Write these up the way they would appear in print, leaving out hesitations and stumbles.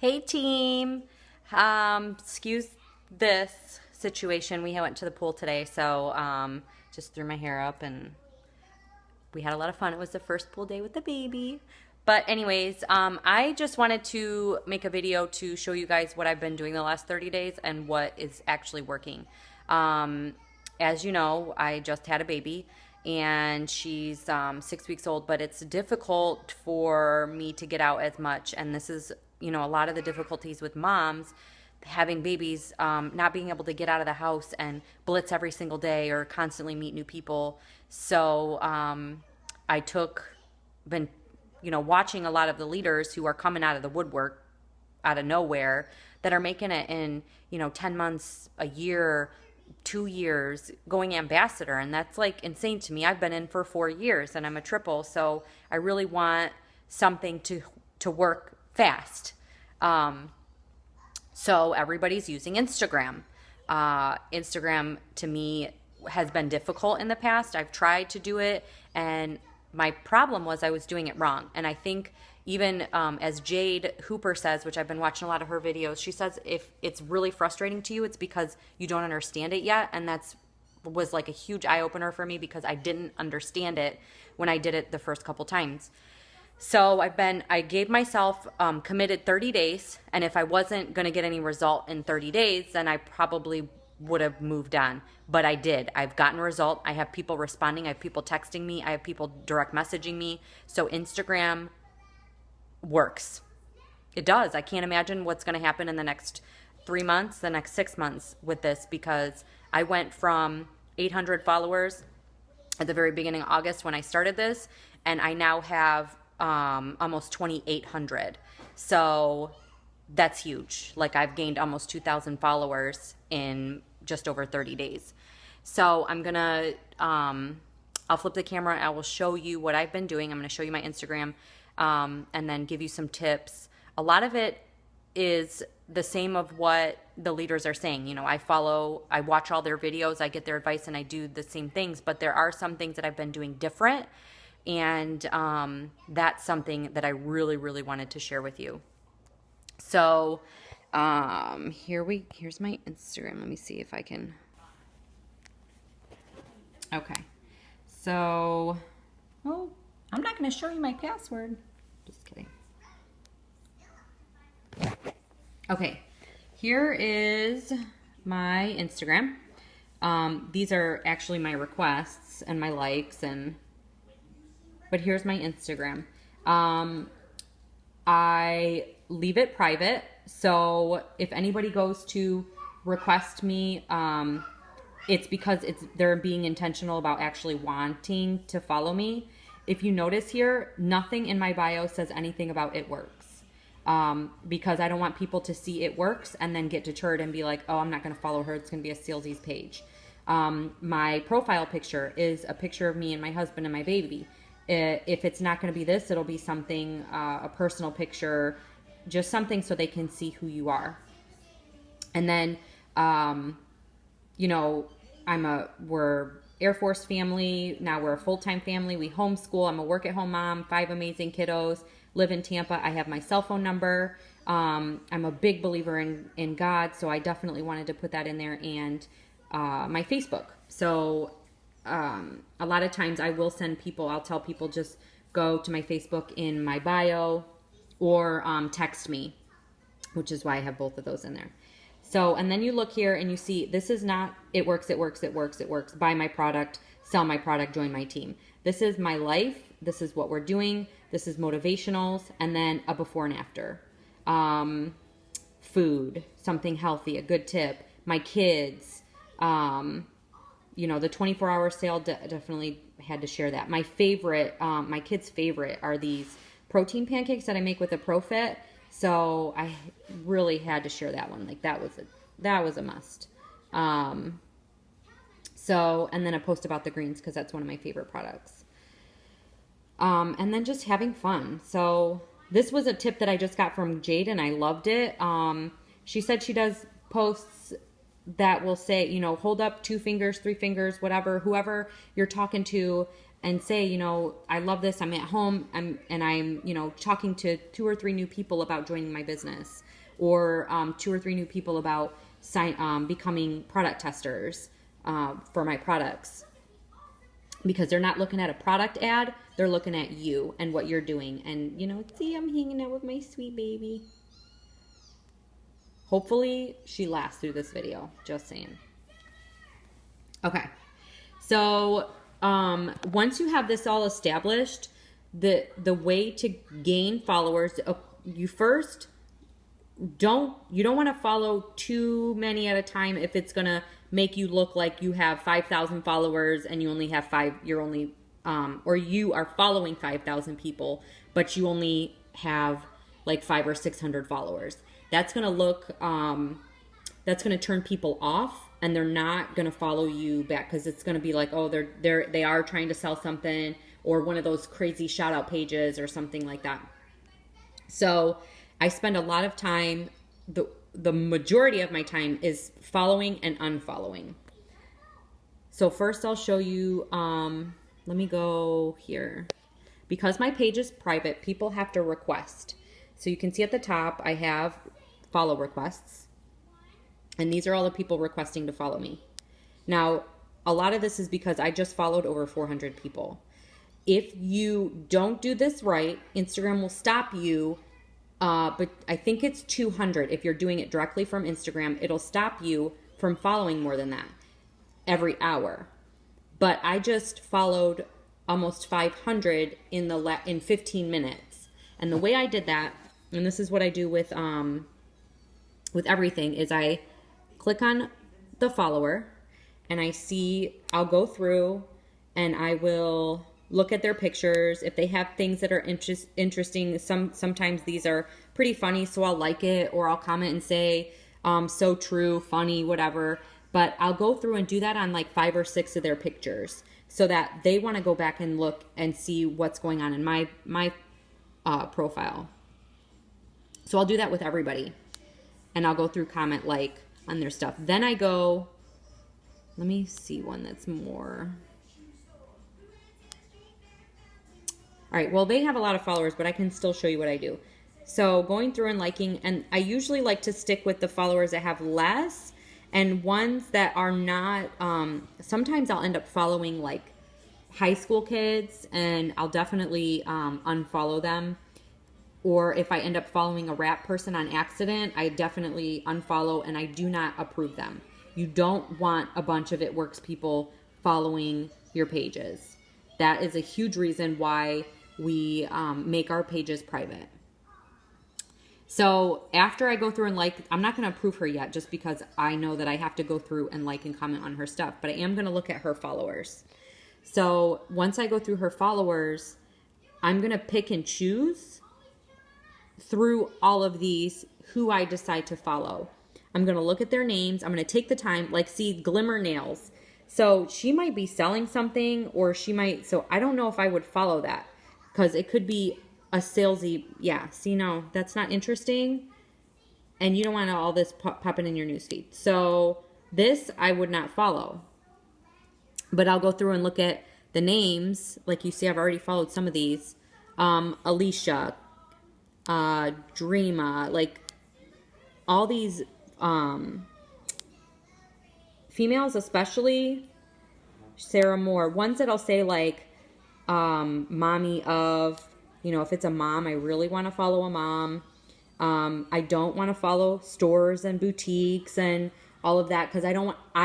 Hey team, excuse this situation. We went to the pool today, so just threw my hair up and we had a lot of fun. It was the first pool day with the baby. But anyways, I just wanted to make a video to show you guys what I've been doing the last 30 days and what is actually working. As you know, I just had a baby and she's 6 weeks old, but it's difficult for me to get out as much. And this is, a lot of the difficulties with moms having babies, not being able to get out of the house and blitz every single day or constantly meet new people. So I been watching a lot of the leaders who are coming out of the woodwork out of nowhere that are making it in 10 months, a year, 2 years, going ambassador. And that's like insane to me. I've been in for 4 years and I'm a triple, so I really want something to work fast. So everybody's using Instagram. Instagram to me has been difficult in the past. I've tried to do it, and my problem was I was doing it wrong. And I think even as Jade Hooper says, which I've been watching a lot of her videos, she says if it's really frustrating to you, it's because you don't understand it yet. And was like a huge eye-opener for me because I didn't understand it when I did it the first couple times. So I gave myself committed 30 days, and if I wasn't going to get any result in 30 days, then I probably would have moved on. But I did. I've gotten a result. I have people responding. I have people texting me. I have people direct messaging me. So Instagram works. It does. I can't imagine what's going to happen in the next 3 months, the next 6 months with this, because I went from 800 followers at the very beginning of August when I started this, and I now have almost 2,800. So that's huge. Like, I've gained almost 2,000 followers in just over 30 days. So I'm gonna, I'll flip the camera. I will show you what I've been doing. I'm gonna show you my Instagram, and then give you some tips. A lot of it is the same of what the leaders are saying. I watch all their videos, I get their advice, and I do the same things, but there are some things that I've been doing different. And that's something that I really, really wanted to share with you. So here's my Instagram. Let me see if I can. Okay. So, I'm not going to show you my password. Just kidding. Okay. Here is my Instagram. These are actually my requests and my likes, but here's my Instagram. I leave it private. So if anybody goes to request me, it's because they're being intentional about actually wanting to follow me. If you notice here, nothing in my bio says anything about it works. Because I don't want people to see it works and then get deterred and be like, oh, I'm not going to follow her. It's going to be a salesies page. My profile picture is a picture of me and my husband and my baby. If it's not going to be this, it'll be something, a personal picture, just something so they can see who you are. And then, we're Air Force family. Now we're a full-time family. We homeschool. I'm a work-at-home mom, 5 amazing kiddos, live in Tampa. I have my cell phone number. I'm a big believer in God, so I definitely wanted to put that in there, and my Facebook. So a lot of times I'll tell people just go to my Facebook in my bio or text me, which is why I have both of those in there. So, and then you look here and you see, this is not, it works, buy my product, sell my product, join my team. This is my life. This is what we're doing. This is motivationals, and then a before and after. Food, something healthy, a good tip, my kids, the 24-hour sale, definitely had to share that. My favorite, my kids' favorite are these protein pancakes that I make with a ProFit. So I really had to share that one. Like, that was a must. So, and then a post about the greens, because that's one of my favorite products. And then just having fun. So this was a tip that I just got from Jade, and I loved it. She said she does posts that will say, hold up 2 fingers, 3 fingers, whatever, whoever you're talking to, and say, you know, I love this. I'm at home. I'm, you know, talking to 2 or 3 new people about joining my business, or 2 or 3 new people about becoming product testers for my products. Because they're not looking at a product ad, they're looking at you and what you're doing. And, you know, see, I'm hanging out with my sweet baby. Hopefully she lasts through this video. Just saying. Okay. So, once you have this all established, the way to gain followers, you don't want to follow too many at a time if it's going to make you look like you have 5,000 followers and you only have or you are following 5,000 people, but you only have like 500 or 600 followers. That's going to that's going to turn people off, and they're not going to follow you back, because it's going to be like, oh, they are trying to sell something, or one of those crazy shout out pages or something like that. So I spend a lot of time, the majority of my time is following and unfollowing. So first I'll show you, let me go here. Because my page is private, people have to request. So you can see at the top, I have follow requests. And these are all the people requesting to follow me. Now, a lot of this is because I just followed over 400 people. If you don't do this right, Instagram will stop you. But I think it's 200. If you're doing it directly from Instagram, it'll stop you from following more than that every hour. But I just followed almost 500 in 15 minutes. And the way I did that, and this is what I do with everything, is I click on the follower and I'll go through and I will look at their pictures. If they have things that are interesting, sometimes these are pretty funny, so I'll like it, or I'll comment and say, so true, funny, whatever. But I'll go through and do that on like 5 or 6 of their pictures, so that they want to go back and look and see what's going on in my profile. So I'll do that with everybody, and I'll go through comment like on their stuff. Then I go, let me see one that's more. All right, well, they have a lot of followers, but I can still show you what I do. So going through and liking, and I usually like to stick with the followers that have less, and ones that are not, sometimes I'll end up following like high school kids, and I'll definitely unfollow them. Or if I end up following a rap person on accident, I definitely unfollow, and I do not approve them. You don't want a bunch of It Works people following your pages. That is a huge reason why we make our pages private. So after I go through and like, I'm not going to approve her yet, just because I know that I have to go through and like and comment on her stuff, but I am going to look at her followers. So once I go through her followers, I'm going to pick and choose through all of these who I decide to follow. I'm going to look at their names. I'm going to take the time, like, see, Glimmer Nails. So she might be selling something, or she might, so I don't know if I would follow that, because it could be a salesy, yeah, see, no, that's not interesting, and you don't want all this popping in your newsfeed. So this I would not follow, but I'll go through and look at the names. Like you see, I've already followed some of these. Alicia, Dreama, like all these females, especially Sarah Moore, ones that I'll say like mommy of, you know, if it's a mom, I really want to follow a mom. I don't want to follow stores and boutiques and all of that, because I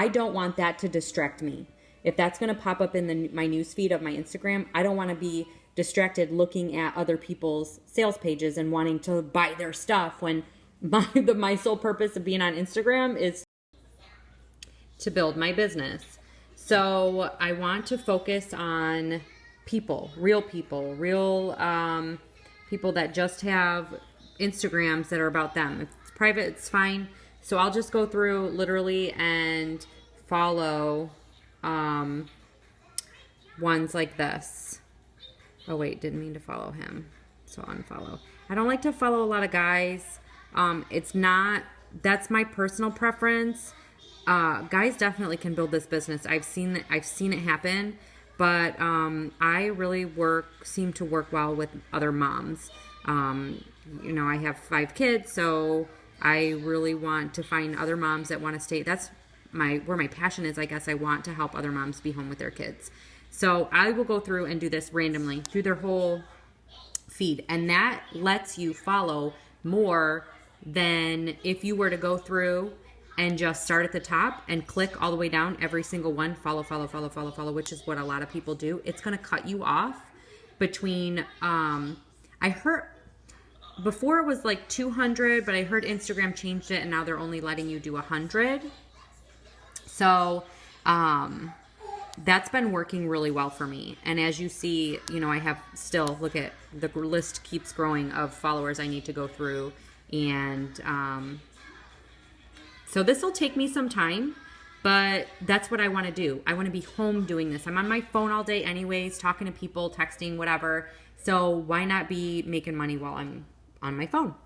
don't want that to distract me. If that's going to pop up in my newsfeed of my Instagram, I don't want to be distracted looking at other people's sales pages and wanting to buy their stuff, when my sole purpose of being on Instagram is to build my business. So I want to focus on people, real people that just have Instagrams that are about them. If it's private, it's fine. So I'll just go through literally and follow ones like this. Oh wait, didn't mean to follow him, so unfollow. I don't like to follow a lot of guys. That's my personal preference. Guys definitely can build this business. I've seen it happen, but I really seem to work well with other moms. I have 5 kids, so I really want to find other moms that want to stay. That's where my passion is, I guess. I want to help other moms be home with their kids. So I will go through and do this randomly through their whole feed, and that lets you follow more than if you were to go through and just start at the top and click all the way down every single one, follow, which is what a lot of people do. It's going to cut you off between, I heard, before it was like 200, but I heard Instagram changed it and now they're only letting you do 100. So, that's been working really well for me. And as you see, I have still, look at the list keeps growing of followers I need to go through. And, so this will take me some time, but that's what I want to do. I want to be home doing this. I'm on my phone all day anyways, talking to people, texting, whatever. So why not be making money while I'm on my phone?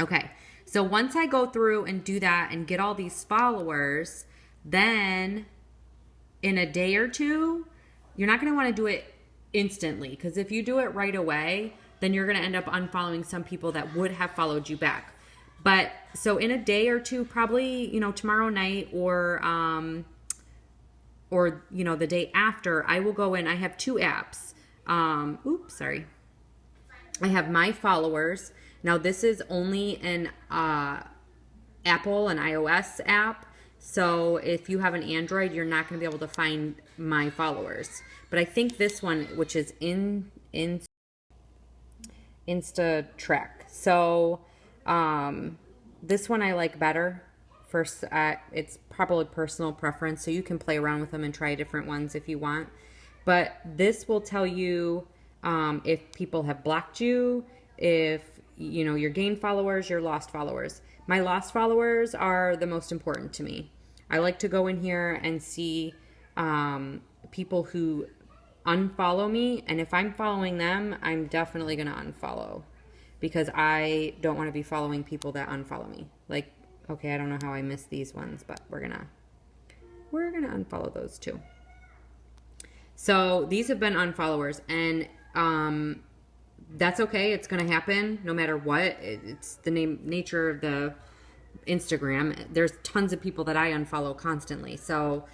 Okay. So once I go through and do that and get all these followers, then in a day or two, you're not going to want to do it instantly, because if you do it right away, then you're going to end up unfollowing some people that would have followed you back. But so in a day or two, probably, tomorrow night or the day after, I will go in. I have 2 apps. I have Myfollowers. Now this is only an Apple and iOS app. So if you have an Android, you're not going to be able to find Myfollowers. But I think this one, which is InstaTrack. So this one I like better. First, it's probably personal preference, so you can play around with them and try different ones if you want. But this will tell you if people have blocked you, if your gained followers, your lost followers. My lost followers are the most important to me. I like to go in here and see people who unfollow me, and if I'm following them, I'm definitely going to unfollow, because I don't want to be following people that unfollow me. Like, okay, I don't know how I missed these ones, but we're gonna unfollow those too. So these have been unfollowers, and that's okay. It's gonna happen no matter what. It's the nature of the Instagram. There's tons of people that I unfollow constantly. So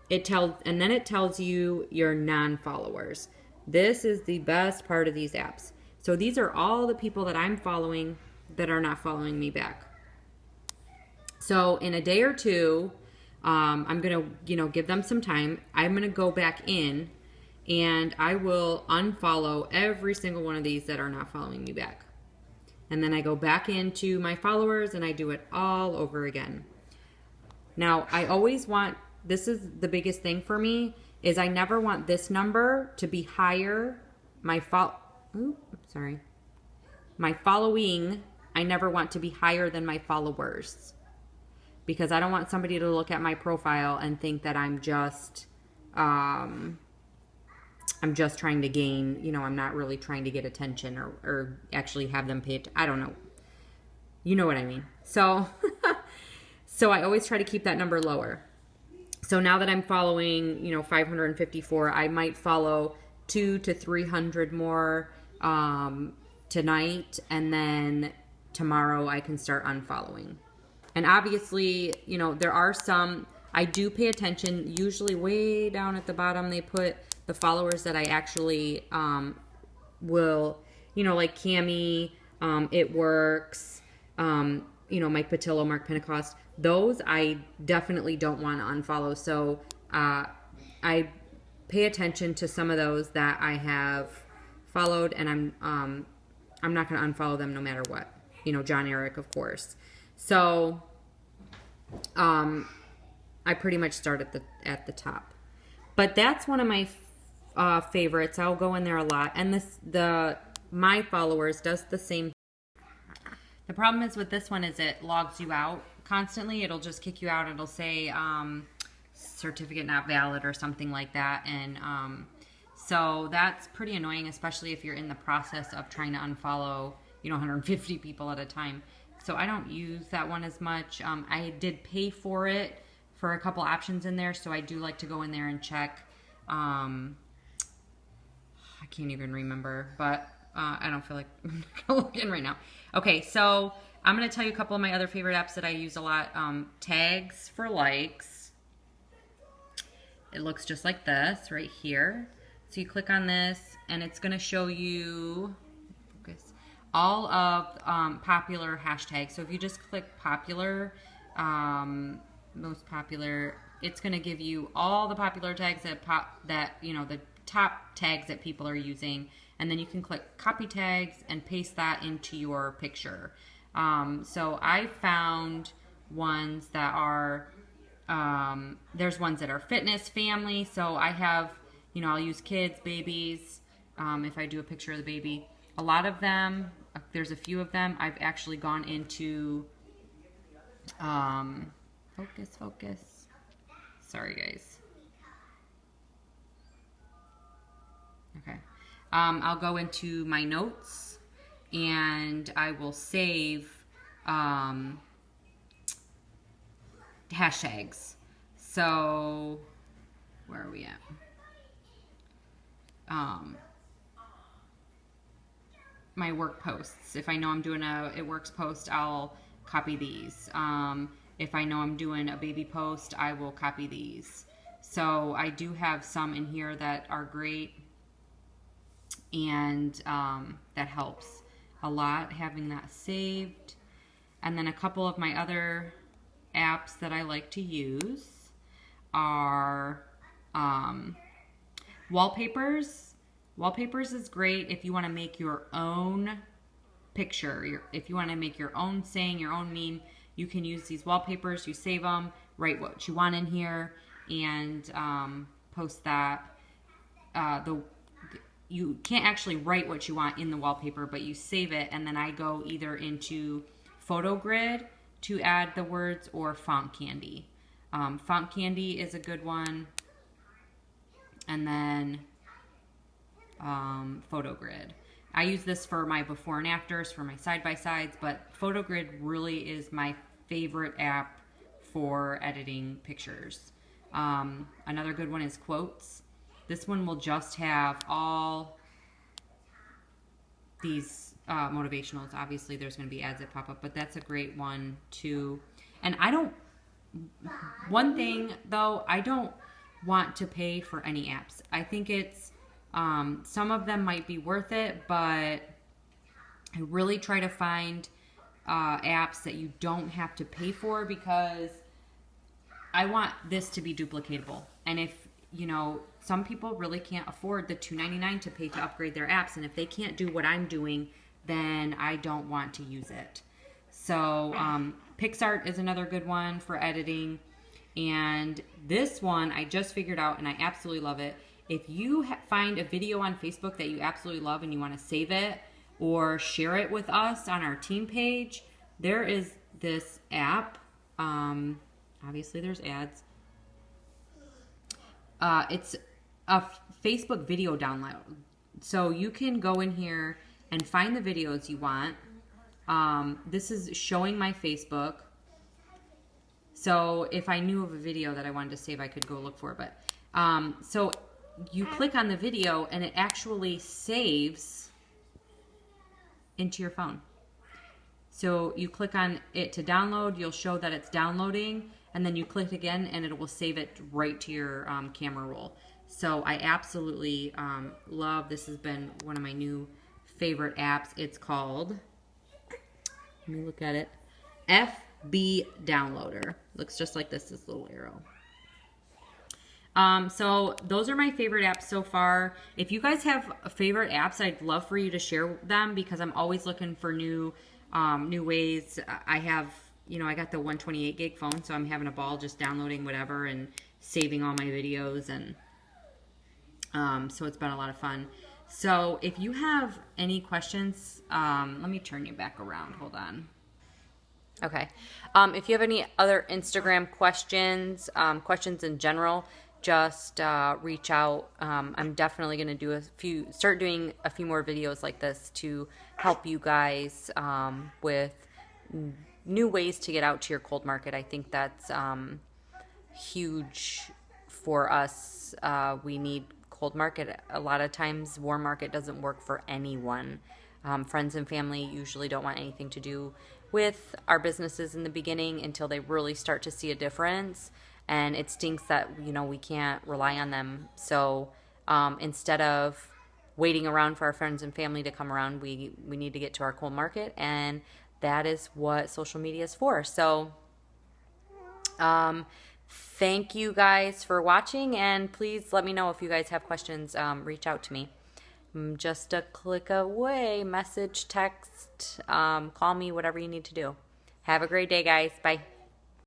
it tells you your non-followers. This is the best part of these apps. So these are all the people that I'm following that are not following me back. So in a day or two, I'm going to, give them some time. I'm going to go back in and I will unfollow every single one of these that are not following me back. And then I go back into my followers and I do it all over again. Now, I always want, this is the biggest thing for me, is I never want this number to be higher. My following, I never want to be higher than my followers, because I don't want somebody to look at my profile and think that I'm just trying to gain, I'm not really trying to get attention or actually have them pay I don't know. You know what I mean? So, so I always try to keep that number lower. So now that I'm following, 554, I might follow 200 to 300 more tonight, and then tomorrow I can start unfollowing. And obviously, there are some, I do pay attention. Usually way down at the bottom, they put the followers that I actually will, like Cami, It Works, Mike Patillo, Mark Pentecost. Those I definitely don't want to unfollow. So I pay attention to some of those that I have followed, and I'm not going to unfollow them no matter what. John Eric, of course. So I pretty much start at the top. But that's one of my favorites. I'll go in there a lot. And the Myfollowers does the same. The problem is with this one is it logs you out constantly. It'll just kick you out. It'll say certificate not valid or something like that. And so that's pretty annoying, especially if you're in the process of trying to unfollow 150 people at a time. So I don't use that one as much. I did pay for it for a couple options in there, so I do like to go in there and check I can't even remember, but I don't feel like looking right now. Okay, so I'm going to tell you a couple of my other favorite apps that I use a lot. Tags for likes. It looks just like this right here. So you click on this, and it's going to show you all of popular hashtags. So if you just click popular, most popular, it's going to give you all the popular tags that the top tags that people are using, and then you can click copy tags and paste that into your picture. So I found ones that are there's ones that are fitness, family. So I have, I'll use kids, babies. If I do a picture of the baby, a lot of them, there's a few of them I've actually gone into focus. Sorry, guys. Okay. I'll go into my notes and I will save hashtags. So where are we at? My work posts. If I know I'm doing a It Works post, I'll copy these. If I know I'm doing a baby post, I will copy these. So I do have some in here that are great, and that helps a lot having that saved. And then a couple of my other apps that I like to use are wallpapers. Wallpapers is great if you want to make your own picture. If you want to make your own saying, your own meme, you can use these wallpapers. You save them, write what you want in here, and post that. You can't actually write what you want in the wallpaper, but you save it, and then I go either into Photo Grid to add the words or Font Candy. Font Candy is a good one. And then Photo Grid. I use this for my before and afters, for my side-by-sides, but Photo Grid really is my favorite app for editing pictures. Another good one is Quotes. This one will just have all these motivationals. Obviously, there's going to be ads that pop up, but that's a great one too. And one thing though, I don't want to pay for any apps. I think it's some of them might be worth it, but I really try to find apps that you don't have to pay for, because I want this to be duplicatable. And if some people really can't afford the $2.99 to pay to upgrade their apps, and if they can't do what I'm doing, then I don't want to use it. So PixArt is another good one for editing. And this one I just figured out, and I absolutely love it. If you find a video on Facebook that you absolutely love and you want to save it or share it with us on our team page, there is this app. Obviously there's ads. It's a Facebook video download. So you can go in here and find the videos you want. This is showing my Facebook. So if I knew of a video that I wanted to save, I could go look for it. But so you click on the video and it actually saves into your phone. So you click on it to download, you'll show that it's downloading, and then you click again and it will save it right to your camera roll. So I absolutely love, this has been one of my new favorite apps. It's called, let me look at it, FB Downloader. Looks just like this little arrow. So those are my favorite apps so far. If you guys have favorite apps, I'd love for you to share them, because I'm always looking for new ways. I have, I got the 128 gig phone, so I'm having a ball just downloading whatever and saving all my videos, and so it's been a lot of fun. So if you have any questions, let me turn you back around. Hold on. Okay. If you have any other Instagram questions, questions in general, just reach out. I'm definitely going to start doing a few more videos like this to help you guys with new ways to get out to your cold market. I think that's huge for us, we need cold market. A lot of times, warm market doesn't work for anyone. Friends and family usually don't want anything to do with our businesses in the beginning until they really start to see a difference. And it stinks that, we can't rely on them. So instead of waiting around for our friends and family to come around, we need to get to our cold market. And that is what social media is for. So thank you guys for watching. And please let me know if you guys have questions. Reach out to me. I'm just a click away. Message, text, call me, whatever you need to do. Have a great day, guys. Bye.